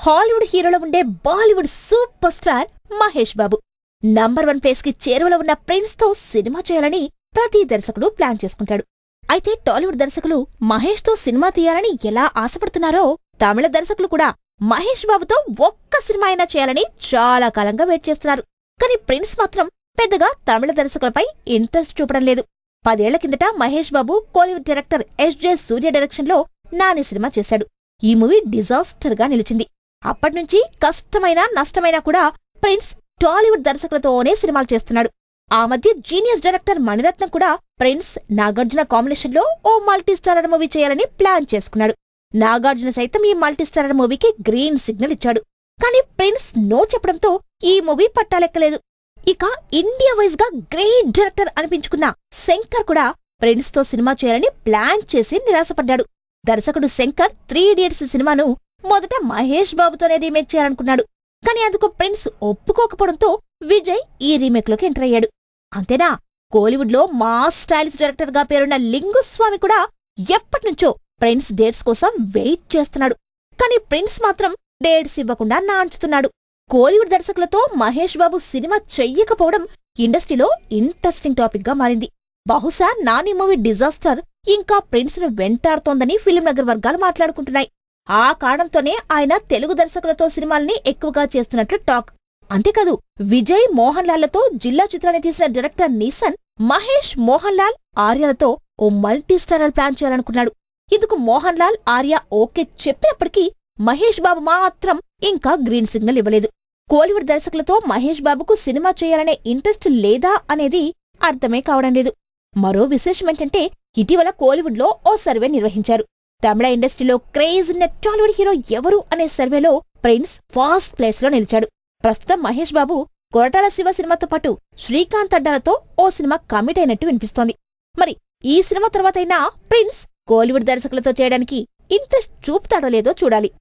Hollywood హీరోలో ఉండే Bollywood super star Mahesh Babu number 1 place కి చేరువలో ఉన్న ప్రిన్స్ తో సినిమా చేయాలని ప్రతి దర్శకుడు ప్లాన్ చేసుకుంటాడు. అయితే టాలీవుడ్ దర్శకులు మహేష్ తో సినిమా తీయాలని ఎలా ఆశపడుతున్నారో తమిళ దర్శకులు కూడా మహేష్ బాబుతో ఒక్క సినిమా అయినా చేయాలని చాలా కాలంగా వెయిట్ చేస్తున్నారు. కానీ ప్రిన్స్ మాత్రం పెద్దగా తమిళ దర్శకులపై ఇంట్రెస్ట్ చూపడం లేదు. 10 ఏళ్ల కిందట మహేష్ బాబు కోలీవుడ్ డైరెక్టర్ ఎస్.జె. సూర్య డైరెక్షన్ లో నాని సినిమా చేశాడు. ఈ మూవీ డిజాస్టర్ గా నిలిచింది. అప్పట్నుంచి కష్టమైనా నష్టమైనా కూడా ప్రిన్స్ టాలీవుడ్ దర్శకులతోనే సినిమాలు చేస్తున్నాడు. ఆ మధ్య జీనియస్ డైరెక్టర్ మణిరత్నం కూడా ప్రిన్స్ నాగార్జున కాంబినేషన్ లో ఓ మల్టీస్టారర్ మూవీ చేయాలని ప్లాన్ చేసుకున్నాడు. నాగార్జున సైతం ఈ మల్టీస్టారర్ మూవీకి గ్రీన్ సిగ్నల్ ఇచ్చాడు. కానీ ప్రిన్స్ నో చెప్పడంతో ఈ మూవీ పట్టాలెక్కలేదు. ఇక ఇండియా వైజ్ గా గ్రేట్ డైరెక్టర్ అనిపించుకున్న శంకర్ కూడా ప్రిన్స్ తో సినిమా చేయాలని ప్లాన్ చేసి నిరాశపడ్డాడు. దర్శకుడు శంకర్ 3 ఇడియట్స్ సినిమాను మొదట మహేష్ బాబుతోనే రీమేక్ చేయాలనుకున్నాడు. కానీ అందుకు ప్రిన్స్ ఒప్పుకోకపోవడంతో విజయ్ ఈ రీమేక్ లోకి ఎంటర్ అయ్యాడు. అంతేనా, కోలీవుడ్ లో మాస్ స్టైలిష్ డైరెక్టర్ గా పేరున్న లింగుస్వామి కూడా ఎప్పటినుంచో ప్రిన్స్ డేట్స్ కోసం వెయిట్ చేస్తున్నాడు. కానీ ప్రిన్స్ మాత్రం డేట్స్ ఇవ్వకుండా నాంచుతున్నాడు. కోలీవుడ్ దర్శకులతో మహేష్ బాబు సినిమా చెయ్యకపోవడం ఇండస్ట్రీలో ఇంట్రెస్టింగ్ టాపిక్ గా మారింది. బహుశా నాని మూవీ డిజాస్టర్ ఇంకా ప్రిన్స్ ను వెంటాడుతోందని ఫిలిం నగర్ వర్గాలు మాట్లాడుకుంటున్నాయి. ఆ కారణంతోనే ఆయన తెలుగు దర్శకులతో సినిమాల్ని ఎక్కువగా చేస్తున్నట్లు టాక్. అంతేకాదు, విజయ్ మోహన్ లాల్లతో జిల్లా చిత్రాన్ని తీసిన డైరెక్టర్ నీసన్ మహేష్, మోహన్ లాల్, ఆర్యలతో ఓ మల్టీస్టారర్ ప్లాన్ చేయాలనుకున్నాడు. ఇందుకు మోహన్ లాల్, ఆర్య ఓకే చెప్పినప్పటికీ మహేష్ బాబు మాత్రం ఇంకా గ్రీన్ సిగ్నల్ ఇవ్వలేదు. కోలీవుడ్ దర్శకులతో మహేష్ బాబుకు సినిమా చేయాలనే ఇంట్రెస్ట్ లేదా అనేది అర్థమే కావడం లేదు. మరో విశేషమేంటంటే, ఇటీవల కోలీవుడ్ లో ఓ సర్వే నిర్వహించారు. తమిళ ఇండస్ట్రీలో క్రేజ్ ఉన్న టాలీవుడ్ హీరో ఎవరు అనే సర్వేలో ప్రిన్స్ ఫస్ట్ ప్లేస్ లో నిలిచాడు. ప్రస్తుతం మహేష్ బాబు కొరటాల శివ సినిమాతో పాటు శ్రీకాంత్ అడ్డాలతో ఓ సినిమా కమిట్ అయినట్టు వినిపిస్తోంది. మరి ఈ సినిమా తర్వాతైనా ప్రిన్స్ కోలీవుడ్ దర్శకులతో చేయడానికి ఇంట్రెస్ట్ చూపుతాడో లేదో చూడాలి.